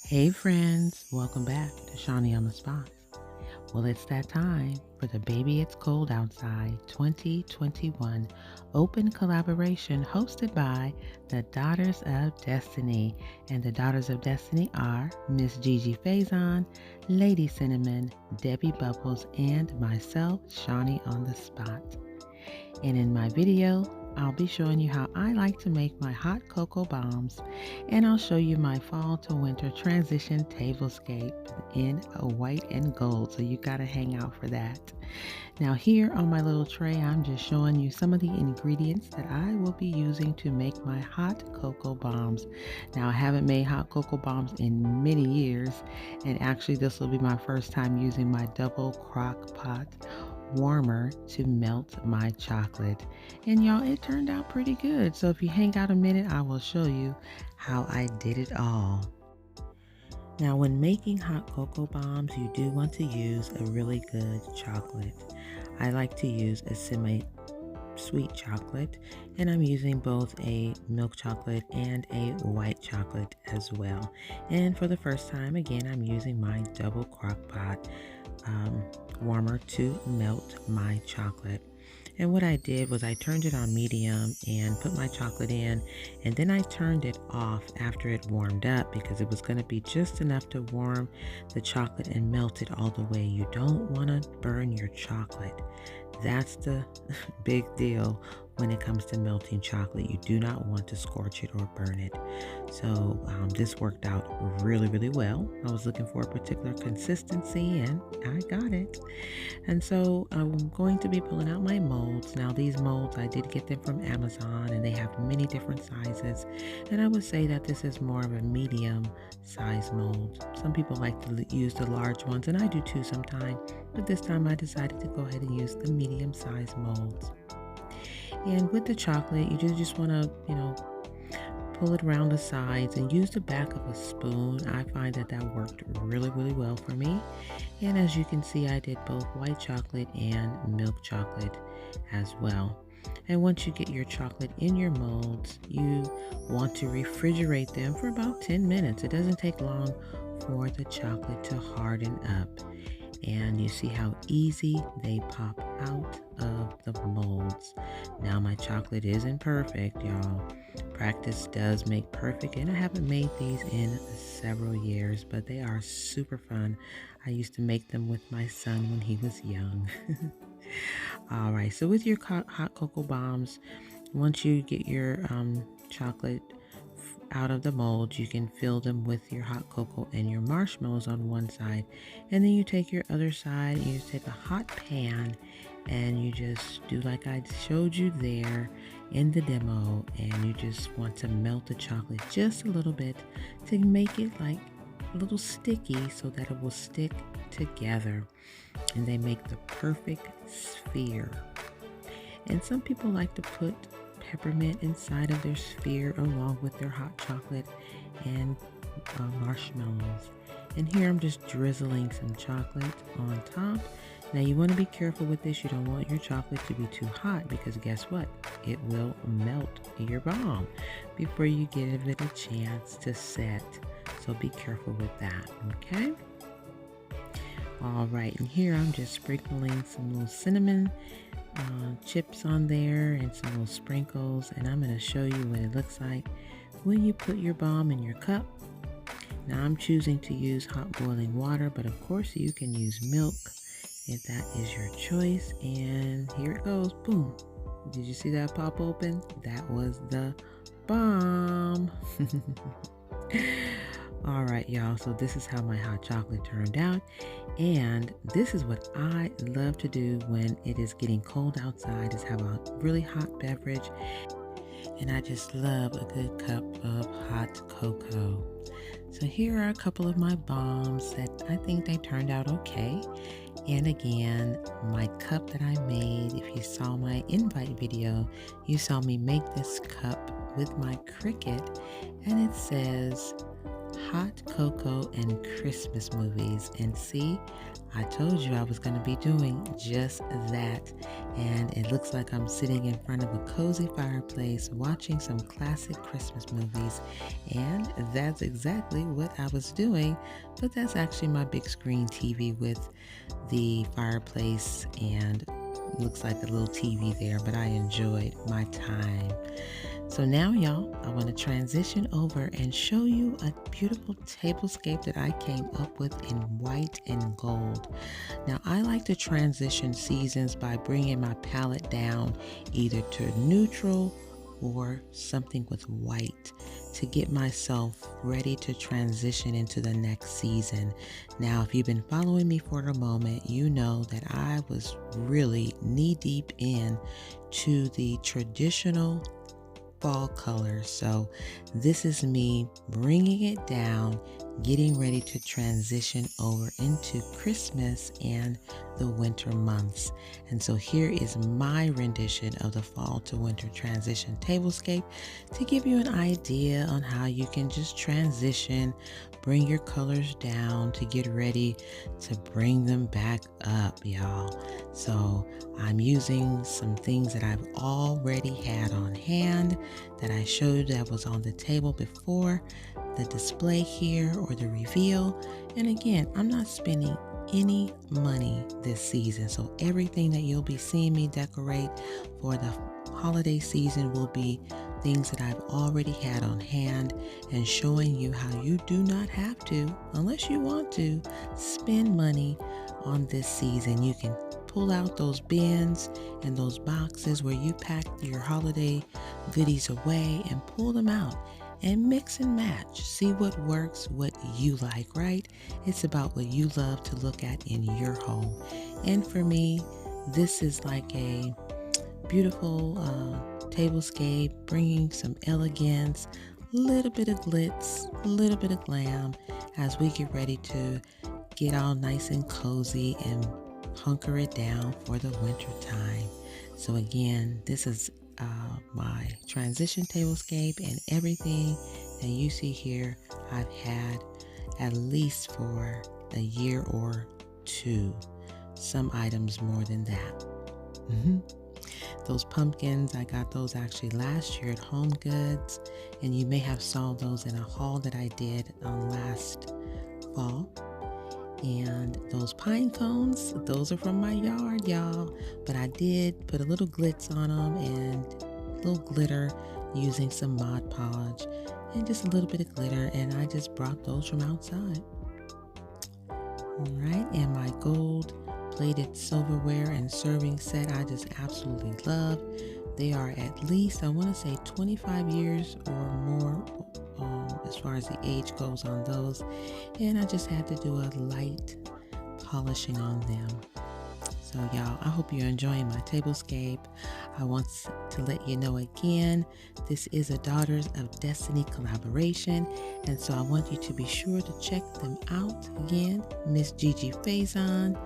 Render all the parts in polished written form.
Hey friends, welcome back to Shawnee on the Spot. Well, it's that time for the Baby It's Cold Outside 2021 open collaboration hosted by the Daughters of Destiny. And the Daughters of Destiny are Miss Gigi Faison, Lady Cinnamon, Debbie Bubbles, and myself, Shawnee on the Spot. And in my video, I'll be showing you how I like to make my hot cocoa bombs, and I'll show you my fall to winter transition tablescape in a white and gold, so you gotta hang out for that. Now here on my little tray, I'm just showing you some of the ingredients that I will be using to make my hot cocoa bombs. Now I haven't made hot cocoa bombs in many years, and actually this will be my first time using my double crock pot warmer to melt my chocolate. And y'all, it turned out pretty good. So if you hang out a minute, I will show you how I did it all. Now, when making hot cocoa bombs, you do want to use a really good chocolate. I like to use a semi-sweet chocolate, and I'm using both a milk chocolate and a white chocolate as well. And for the first time, again, I'm using my double crock pot warmer to melt my chocolate. And what I did was I turned it on medium and put my chocolate in, and then I turned it off after it warmed up because it was going to be just enough to warm the chocolate and melt it all the way. You don't want to burn your chocolate. That's the big deal when it comes to melting chocolate. You do not want to scorch it or burn it. So this worked out really, really well. I was looking for a particular consistency and I got it. And so I'm going to be pulling out my molds. Now these molds, I did get them from Amazon and they have many different sizes. And I would say that this is more of a medium size mold. Some people like to use the large ones, and I do too sometimes. But this time I decided to go ahead and use the medium size molds. And with the chocolate, you just want to, pull it around the sides and use the back of a spoon. I find that worked really, really well for me. And as you can see, I did both white chocolate and milk chocolate as well. And once you get your chocolate in your molds, you want to refrigerate them for about 10 minutes. It doesn't take long for the chocolate to harden up. And you see how easy they pop out of the molds. Now my chocolate isn't perfect, y'all. Practice does make perfect, and I haven't made these in several years, but they are super fun. I used to make them with my son when he was young. All right, so with your hot cocoa bombs, once you get your chocolate out of the mold, you can fill them with your hot cocoa and your marshmallows on one side, and then you take your other side and you just take a hot pan and you just do like I showed you there in the demo, and you just want to melt the chocolate just a little bit to make it like a little sticky so that it will stick together, and they make the perfect sphere. And some people like to put peppermint inside of their sphere along with their hot chocolate and marshmallows. And here I'm just drizzling some chocolate on top. Now you want to be careful with this. You don't want your chocolate to be too hot because guess what? It will melt your bomb before you give it a chance to set. So be careful with that, okay? All right, and here I'm just sprinkling some little cinnamon chips on there and some little sprinkles, and I'm going to show you what it looks like when you put your bomb in your cup. Now I'm choosing to use hot boiling water, but of course you can use milk if that is your choice. And here it goes. Boom. Did you see that pop open? That was the bomb. All right, y'all, so this is how my hot chocolate turned out, and this is what I love to do when it is getting cold outside, is have a really hot beverage, and I just love a good cup of hot cocoa. So here are a couple of my bombs that I think they turned out okay. And again, my cup that I made, if you saw my invite video, you saw me make this cup with my Cricut, and it says hot cocoa and Christmas movies. And see, I told you I was going to be doing just that. And it looks like I'm sitting in front of a cozy fireplace watching some classic Christmas movies. And that's exactly what I was doing, but that's actually my big screen TV with the fireplace and looks like a little TV there, but I enjoyed my time. So now, y'all, I want to transition over and show you a beautiful tablescape that I came up with in white and gold. Now, I like to transition seasons by bringing my palette down either to neutral or something with white to get myself ready to transition into the next season. Now, if you've been following me for a moment, you know that I was really knee-deep in to the traditional fall colors. So this is me bringing it down, getting ready to transition over into Christmas and the winter months. And so here is my rendition of the fall to winter transition tablescape to give you an idea on how you can just transition, bring your colors down to get ready to bring them back up, y'all. So I'm using some things that I've already had on hand that I showed that was on the table before the display here or the reveal. And again, I'm not spending any money this season. So everything that you'll be seeing me decorate for the holiday season will be things that I've already had on hand and showing you how you do not have to, unless you want to, spend money on this season. You can pull out those bins and those boxes where you packed your holiday goodies away and pull them out and mix and match. See what works, what you like, right? It's about what you love to look at in your home. And for me, this is like a beautiful tablescape, bringing some elegance, a little bit of glitz, a little bit of glam as we get ready to get all nice and cozy and hunker it down for the winter time. So again, this is my transition tablescape, and everything that you see here I've had at least for a year or two. Some items more than that. Those pumpkins, I got those actually last year at Home Goods, and you may have saw those in a haul that I did last fall. And those pine cones, those are from my yard, y'all. But I did put a little glitz on them and a little glitter using some Mod Podge and just a little bit of glitter. And I just brought those from outside. All right, and my gold plated silverware and serving set I just absolutely love. They are at least, I want to say 25 years or more as far as the age goes on those, and I just had to do a light polishing on them. So y'all, I hope you're enjoying my tablescape. I want to let you know again, this is a Daughters of Destiny collaboration, and so I want you to be sure to check them out. Again, Miss Gigi Faison,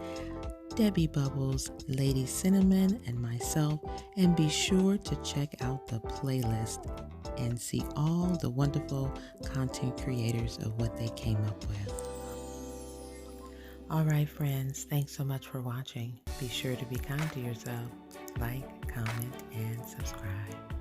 Debbie Bubbles, Lady Cinnamon, and myself, and be sure to check out the playlist and see all the wonderful content creators of what they came up with. All right, friends, thanks so much for watching. Be sure to be kind to yourself. Like, comment, and subscribe.